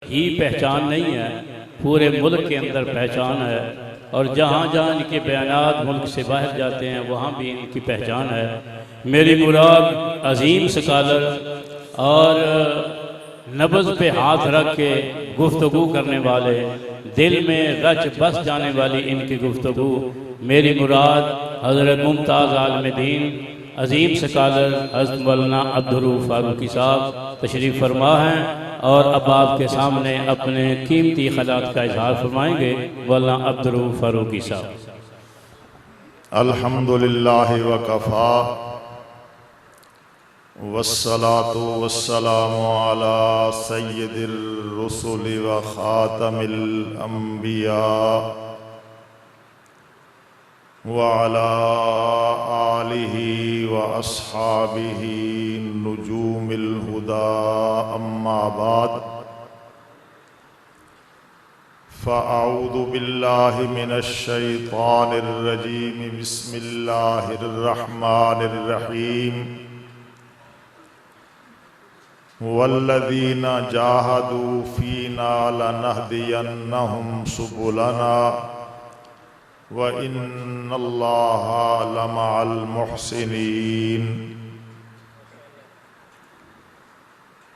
ही पहचान नहीं है, पूरे मुल्क के अंदर पहचान है। और जहाँ जहाँ इनके बयानात मुल्क से बाहर जाते हैं वहाँ भी इनकी पहचान है। मेरी मुराद अजीम स्कॉलर और नब्ज़ पे हाथ रख के गुफ्तगू करने वाले, दिल में रच बस जाने वाली इनकी गुफ्तगू। मेरी मुराद हज़रत मुमताज़ आलम दीन अजीम स्कॉलर हज़रत मौलाना अब्दुल रऊफ़ फ़ारूक़ी साहब तशरीफ़ फरमा हैं और अब आपके सामने अपने कीमती ख़यालात का इजहार फरमाएंगे मौलाना अब्दुल रऊफ़ फ़ारूक़ी साहब। अल्हम्दुलिल्लाह वकफ़ा वस्सलातु वस्सलामु अला सय्यिदिर रुसुलि व ख़ातमिल अंबिया व अला आलिहि व अस्हाबिहि नुजूमिल हुदा अम्मा बाद फ़अऊज़ु बिल्लाहि मिनश शैतानिर रजीम बिस्मिल्लाहिर रहमानिर रहीम वल्लज़ीना जाहदू फ़ीना लनहदियन्नहुम सुबुलना व इन्नल्लाहा लमअल मुहसिनीन।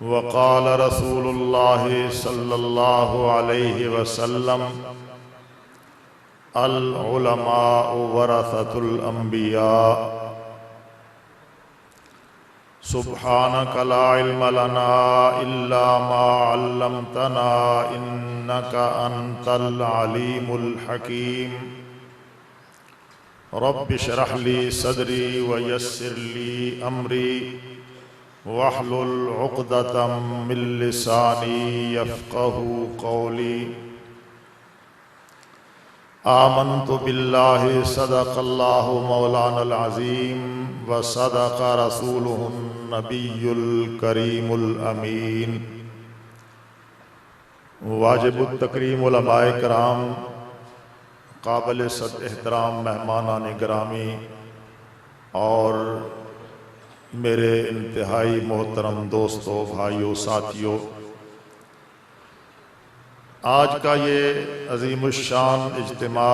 वक़ाल रसूलुल्लाहि सल्लल्लाहु अलैहि वसल्लम अल उलमाउ वरसतुल अंबिया। सुब्हानक ला इल्म लना इल्ला मा अल्लमतना इन्नका अंतल अलीमुल हकीम। रब्बि इश्रह ली सदरी व यस्सिर ली अमरी वहलुल उक़दतम मिन लिसानी यफ़क़हू क़ौली। आमन्तु बिल्लाहि सदक़ल्लाहु मौलानल अज़ीम व सदक़ रसूलुहुन नबियुल करीमुल अमीन। वाजिबुत तकरीम उलमाए कराम, काबिल सद एहतराम मेहमानान गिरामी और मेरे इंतहाई मोहतरम दोस्तों, भाइयों, साथियों, आज का ये अज़ीमुश्शान इज्तिमा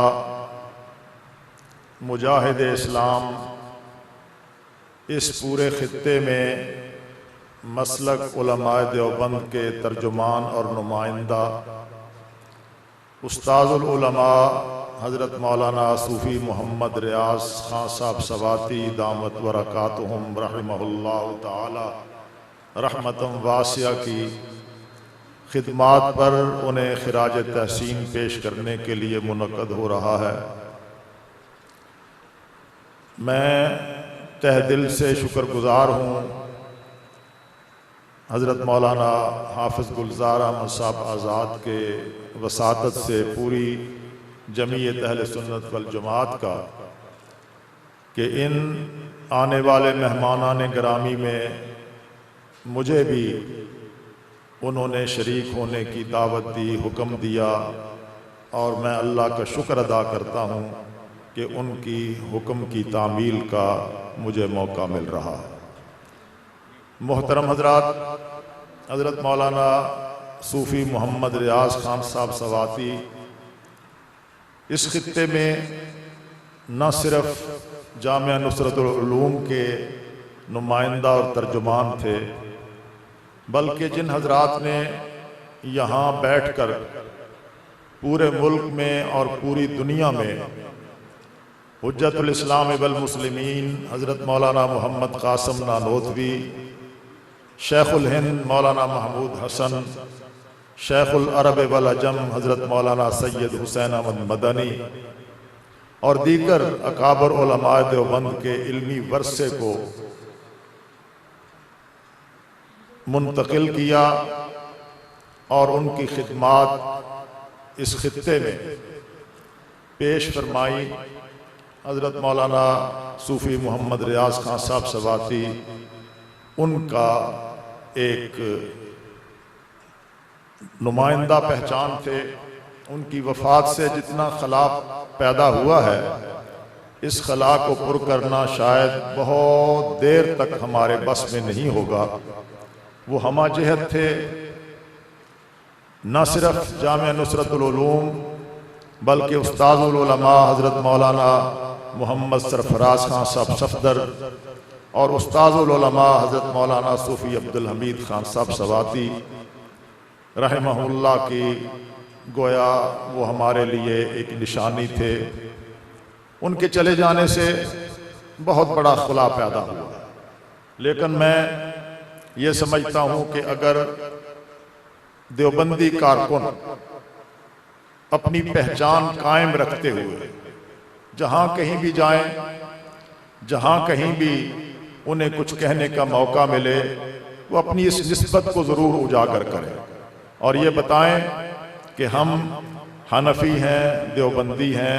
मुजाहिद इस्लाम इस पूरे खित्ते में मसलक उलमाए देवबंद के तर्जुमान और नुमाइंदा उस्ताजुल उलमा हज़रत मौलाना सूफ़ी मोहम्मद रियाज़ खां साहब सवाती दामत बरकातुहुम रहमहुल्लाह ताला रहमतम वासिया की खिदमात पर उन्हें खिराज तहसीन पेश करने के लिए मुनक़्क़द हो रहा है। मैं तहे दिल से शुक्रगुज़ार हूँ हज़रत मौलाना हाफ़िज़ गुलज़ार अहमद साहब आज़ाद के वसातत से पूरी जमीयत अहले सुन्नत वल जमात का कि इन आने वाले मेहमानान गिरामी में मुझे भी उन्होंने शरीक होने की दावत दी, हुक्म दिया और मैं अल्लाह का शुक्र अदा करता हूँ कि उनकी हुक्म की तामील का मुझे मौका मिल रहा है। मोहतरम हज़रात, हज़रत मौलाना सूफ़ी मोहम्मद रियाज़ खान साहब सवाती इस खित्ते में न सिर्फ जामिया नुसरतुल उलूम के नुमाइंदा और तर्जुमान थे, बल्कि जिन हजरात ने यहाँ बैठकर पूरे मुल्क में और पूरी दुनिया में हुज्जतुल इस्लाम वल मुस्लिमीन हज़रत मौलाना मोहम्मद कासिम नानोतवी, शेखुल हिंद मौलाना महमूद हसन, शेखुल अरब वल अजम हज़रत मौलाना सैयद हुसैन अहमद मदनी और दीगर अकाबर उलमाए देवबंद के इल्मी वर्से को मुंतकिल किया और उनकी खिदमात इस खित्ते में पेश फरमाई। हज़रत मौलाना सूफ़ी मोहम्मद रियाज़ खान साहब सवाती उनका एक नुमाइंदा पहचान थे। उनकी वफ़ात से जितना खला पैदा हुआ है, इस खला को पुर करना शायद बहुत देर तक हमारे बस में नहीं होगा। वो हमा जहत थे न सिर्फ जामिया नुसरतुल उलूम बल्कि उस्ताजुल उलमा हज़रत मौलाना मोहम्मद सरफराज खान साहब सफदर और उस्ताजुल उलमा हज़रत मौलाना सूफ़ी अब्दुल हमीद खान साहब सवाती रहमहुल्लाह की गोया वो हमारे लिए एक निशानी थे। उनके चले जाने से बहुत बड़ा खुला पैदा हुआ, लेकिन मैं ये समझता हूँ कि अगर देवबंदी कारकुन अपनी पहचान कायम रखते हुए जहाँ कहीं भी जाएं, जहाँ कहीं भी उन्हें कुछ कहने का मौका मिले, वो अपनी इस निस्बत को ज़रूर उजागर करें और ये बताएं कि हम हनफी हैं, देवबंदी हैं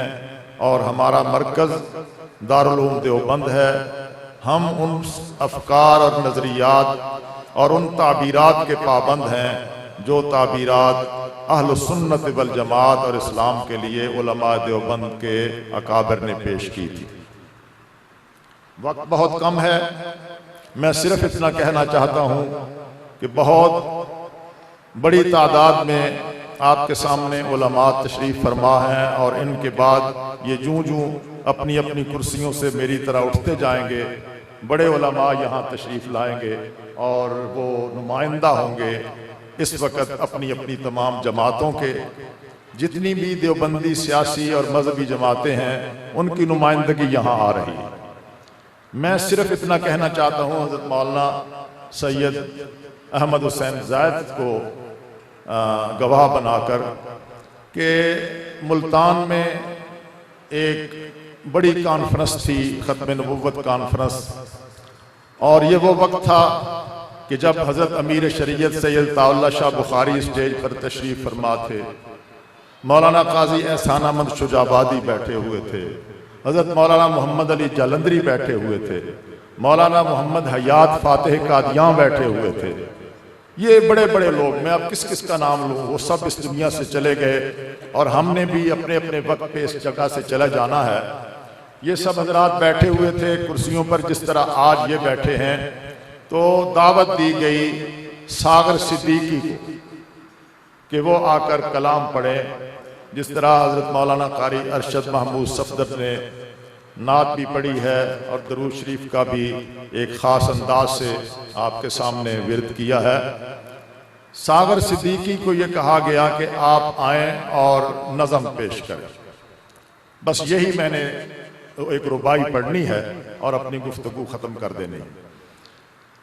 और हमारा मरकज़ दारुल उलूम देवबंद है। हम उन अफकार और नज़रियात और उन ताबीरात के पाबंद हैं जो ताबीरात अहल सुन्नत वल जमात और इस्लाम के लिए उलमा देवबंद के अकाबिर ने पेश की थी। वक्त बहुत कम है, मैं सिर्फ इतना कहना चाहता हूँ कि बहुत बड़ी तादाद में आपके सामने उलमा तशरीफ़ फरमा हैं और इनके बाद ये जूं जूं अपनी अपनी कुर्सियों से मेरी तरह उठते जाएंगे, बड़े उलमा यहाँ तशरीफ़ लाएंगे और वो नुमाइंदा होंगे इस वक्त अपनी अपनी तमाम जमातों के। जितनी भी देवबंदी सियासी और मजहबी जमातें हैं उनकी नुमाइंदगी यहाँ आ रही है। मैं सिर्फ इतना कहना चाहता हूँ हज़रत मौलाना सैयद अहमद हुसैन ज़ैद को गवाह बनाकर कि मुल्तान में एक बड़ी कॉन्फ्रेंस थी, ख़त्म नबुव्वत कॉन्फ्रेंस, और ये वो वक्त था कि जब हज़रत अमीर शरीयत सैयद ताउल्ला शाह बुखारी स्टेज पर तशरीफ़ फरमा थे, मौलाना काजी एहसान अहमद शुजाबादी बैठे हुए थे, हज़रत मौलाना मोहम्मद अली जालंधरी बैठे हुए थे, मौलाना मोहम्मद हयात फातिह कादियां बैठे हुए थे। ये बड़े बड़े लोग, मैं अब किस किस का नाम लूँ, वो सब इस दुनिया से चले गए और हमने भी अपने अपने वक्त पे इस जगह से चला जाना है। ये सब हजरात बैठे हुए थे कुर्सियों पर जिस तरह आज ये बैठे हैं। तो दावत दी गई सागर सिद्दीकी को कि वो आकर कलाम पढ़ें, जिस तरह हज़रत मौलाना कारी अरशद महमूद सफदर ने नात भी पढ़ी है और दरूद शरीफ का भी एक ख़ास अंदाज से आपके सामने विरद किया है। सागर सिद्दीकी को ये कहा गया कि आप आएँ और नज़म पेश करें। बस यही मैंने एक रुबाई पढ़नी है और अपनी गुफ्तगू ख़त्म कर देनी है।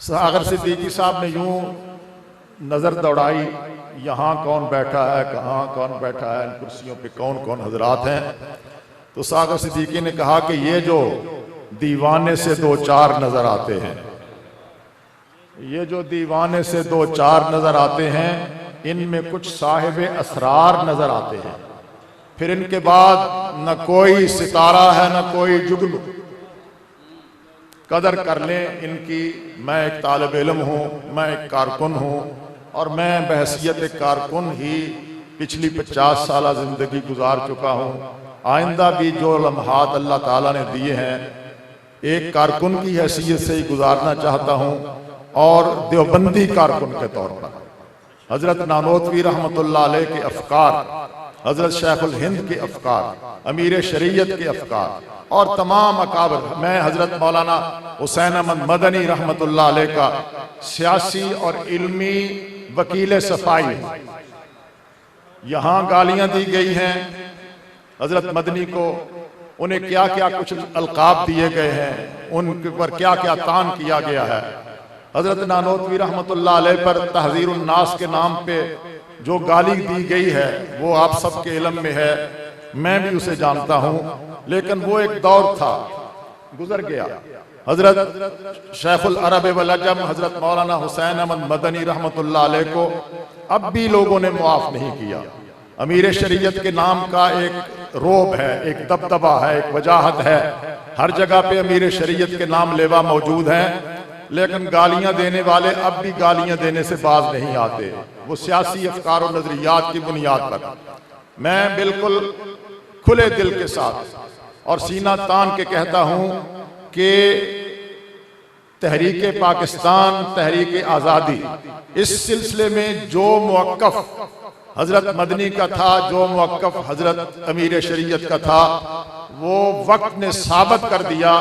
सागर सिद्दीकी साहब ने यूँ नज़र दौड़ाई, यहाँ कौन बैठा है, कहाँ कौन बैठा है, इन कुर्सियों पे कौन कौन हजरात हैं। तो सागर सिद्दीकी ने कहा कि ये जो दीवाने से दो चार नज़र आते हैं, ये जो दीवाने से दो चार नज़र आते हैं, इनमें कुछ साहिब असरार नज़र आते हैं। फिर इनके बाद न कोई सितारा है न कोई जुगनू, कदर कर लें इनकी। मैं एक तालिब इल्म हूँ, मैं एक कारकुन हूँ और मैं बहैसियत एक कारकुन ही पिछली 50 साल ज़िंदगी गुजार चुका हूँ। आइंदा भी जो लम्हात अल्लाह ताला ने दिए हैं एक कारकुन की हैसियत से ही गुजारना चाहता हूँ और देवबंदी कारकुन के तौर पर हज़रत नानोतवी रहमतुल्लाह अलैह के अफकार, हज़रत शेखुल हिंद के अफकार, अमीर शरीयत के अफकार और तमाम अकाबर, मैं हज़रत मौलाना हुसैन अहमद मदनी रहमतुल्लाह अलैह का सियासी और इल्मी वकील सफाई। यहाँ गालियाँ दी गई हैं हज़रत मदनी को, उन्हें क्या क्या कुछ अलकाब दिए गए हैं, उनके पर क्या क्या तान किया गया है। हज़रत नानोतवी रहमतुल्लाह अलैह पर तहज़ीरुन नास के नाम पे जो गाली दी गई है वो आप सबके इल्म में है, मैं भी उसे जानता हूँ, लेकिन वो एक दौर था, गुजर गया। हज़रत शेखुल अरब वल अजम हज़रत मौलाना हुसैन अहमद मदनी रहमतुल्लाह अलैह को अब भी लोगों ने मुआफ़ नहीं किया। अमीर शरीयत के नाम का एक रोब है, एक दबदबा है, एक वजाहत है, हर जगह पे अमीर शरीयत के नाम लेवा मौजूद हैं, लेकिन गालियां देने वाले अब भी गालियां देने से बाज नहीं आते, वो सियासी अफकार और नजरियात की बुनियाद पर। मैं बिल्कुल खुले दिल के साथ और सीना तान के कहता हूं कि तहरीक पाकिस्तान, तहरीक आज़ादी, इस सिलसिले में जो मुवक्कफ हजरत मदनी का था, जो मुवक्कफ हजरत अमीर शरीयत का था, वो वक्त ने साबित कर दिया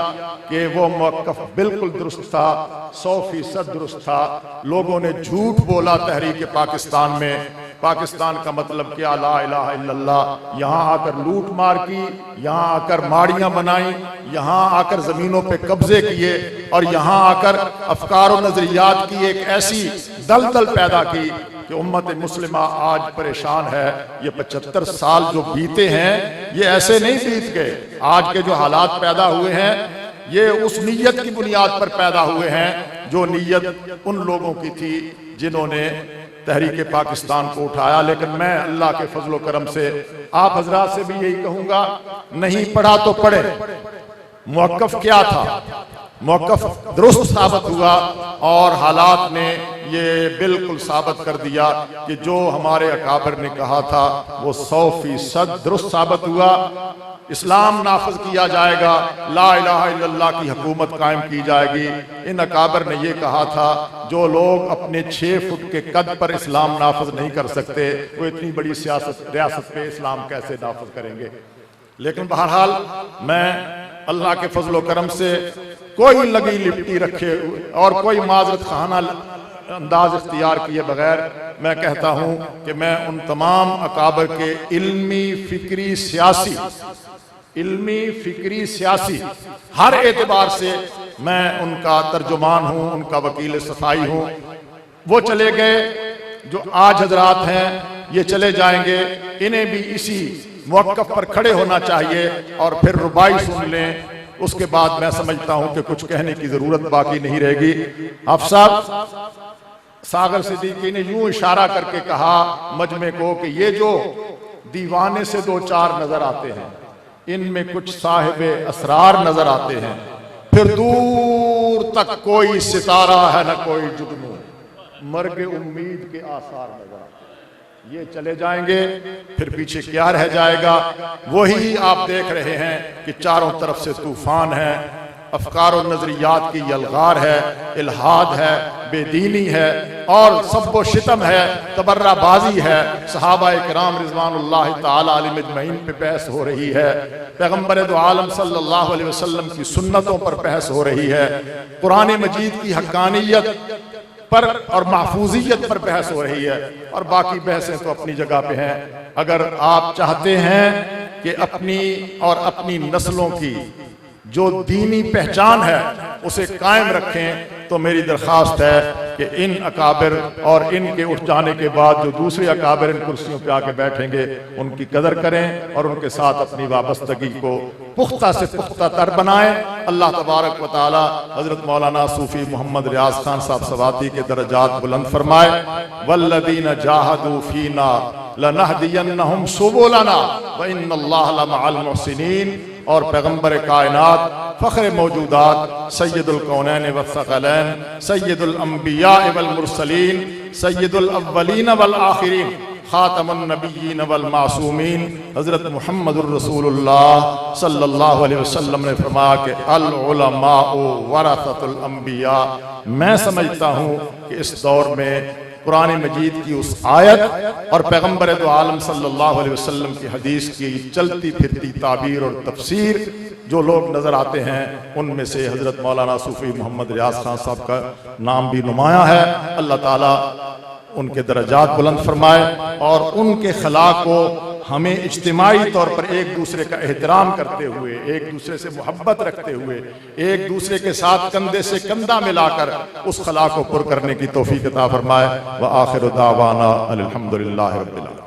कि वो मुवक्कफ बिल्कुल दुरुस्त था, 100% दुरुस्त था। लोगों ने झूठ बोला तहरीक पाकिस्तान में। पाकिस्तान का मतलब क्या, ला इलाहा इल्लल्लाह। यहाँ आकर लूट मार की, यहाँ आकर माड़ियाँ बनाई, यहाँ आकर ज़मीनों पे कब्जे किए और यहाँ आकर अफकार और नजरियात की एक ऐसी दलदल पैदा की कि उम्मत मुस्लिमा आज परेशान है। ये 75 साल जो बीते हैं ये ऐसे नहीं बीत गए। आज के जो हालात पैदा हुए हैं ये उस नीयत की बुनियाद पर पैदा हुए हैं जो नीयत उन लोगों की थी जिन्होंने तहरीक पाकिस्तान को उठाया। लेकिन मैं अल्लाह के फजलो करम से आप हजरात से भी यही कहूंगा, नहीं पढ़ा तो पढ़े। मुवक्कफ क्या था, मुवक्कफ दुरुस्त साबित हुआ और हालात ने ये बिल्कुल साबित कर दिया कि जो हमारे अकाबर ने कहा था वो 100% दुरुस्त साबित हुआ। इस्लाम नाफिज किया जाएगा, ला इलाहा इल्लल्लाह की हुकूमत कायम की जाएगी। इन अकाबर ने ये कहा था जो लोग अपने 6 फुट के कद पर इस्लाम नाफिज नहीं कर सकते वो इतनी बड़ी रियासत पे इस्लाम कैसे नाफिज करेंगे। लेकिन बहरहाल मैं अल्लाह के फजलो करम से कोई लगी लिपटी रखे और कोई माजरत खाना अंदाज इख्तियार किए बगैर मैं कहता हूं कि मैं उन तमाम अकाबर के इल्मी फिक्री सियासी हर एतबार से मैं उनका तर्जुमान हूं, उनका वकील सफाई हूं। वो चले गए जो आज हजरात हैं, ये चले जाएंगे। इन्हें भी इसी मौक़िफ़ पर खड़े होना चाहिए और फिर रुबाई सुन लें। उसके बाद मैं समझता हूं कि कुछ कहने की जरूरत बाकी नहीं रहेगी। आप साहब सागर सिद्दीकी ने यूं इशारा करके कहा मजमे को कि ये जो दीवाने से 2-4 नजर आते हैं इनमें कुछ साहिबे असरार नजर आते हैं, फिर दूर तक कोई सितारा है न कोई जुगनू, मर्ग उम्मीद के आसार नजर आते हैं। ये चले जाएंगे फिर पीछे क्या रह जाएगा। वही आप देख रहे हैं कि चारों तरफ से तूफान है, अफकार और नजरियात की यलगार है, इल्हाद है, बेदीनी है और सब्बो शितम है, तबर्राबाजी है। सहाबा इकराम रिज़वानुल्लाह ताला अलैहिम अजमईन पे बहस हो रही है, पैगम्बर दो आलम सल्लल्लाहु अलैहि वसल्लम की सुन्नतों पर बहस हो रही है, कुरान मजीद की हक्कानियत पर और महफूजियत पर बहस हो रही है और बाकी बहसें तो अपनी जगह पे हैं। अगर आप चाहते हैं कि अपनी और अपनी नस्लों की जो दीनी पहचान है उसे कायम रखें तो मेरी दरख्वास्त है कि इन अकाबिर और इनके उठ जाने के बाद जो दूसरे अकाबिर इन कुर्सियों पे आके बैठेंगे उनकी कदर करें और उनके साथ अपनी वाबस्तगी को पुख्ता से पुख्ता तर बनाएं। अल्लाह तबारक व तआला हजरत मौलाना सूफी मोहम्मद रियाज खान साहब सवाती के दर्जात बुलंद फरमाए। वल्लदीन जाहदू फीना लनहदियन्नहुम सुबुलना व इन्नल्लाह लमअल मुहसिनीन। और पैगम्बर कायनात फ़ख्र मौजूदात सय्यदुल कौनैन व सक़लैन सय्यदुल अंबिया वल मुरसलीन सय्यदुल अव्वलीन वल आखिरीन ख़ातमुन नबिय्यीन वल मासूमीन हज़रत मुहम्मदुर रसूलुल्लाह सल्लल्लाहु अलैहि वसल्लम ने फरमाया कि अल उलमाउ वरसतुल अंबिया। मैं समझता हूँ कि इस दौर में कुरान मजीद की उस आयत और पैगम्बर दो आलम सल्लल्लाहु अलैहि वसल्लम की हदीस की चलती फिरती ताबीर और तफसीर जो लोग नजर आते हैं उनमें से हजरत मौलाना सूफी मोहम्मद रियाज खान साहब का नाम भी नुमाया है। अल्लाह ताला उनके दर्जात बुलंद फरमाए और उनके खला को हमें इज्तिमाई तौर पर एक दूसरे का एहतराम करते हुए, एक दूसरे से मोहब्बत रखते हुए, एक दूसरे के साथ कंधे से कंधा मिलाकर उस खला को पुर करने की तौफीक अता फरमाए। व आखिर दावाना अल्हम्दुलिल्लाहि रब्बिल आलमीन।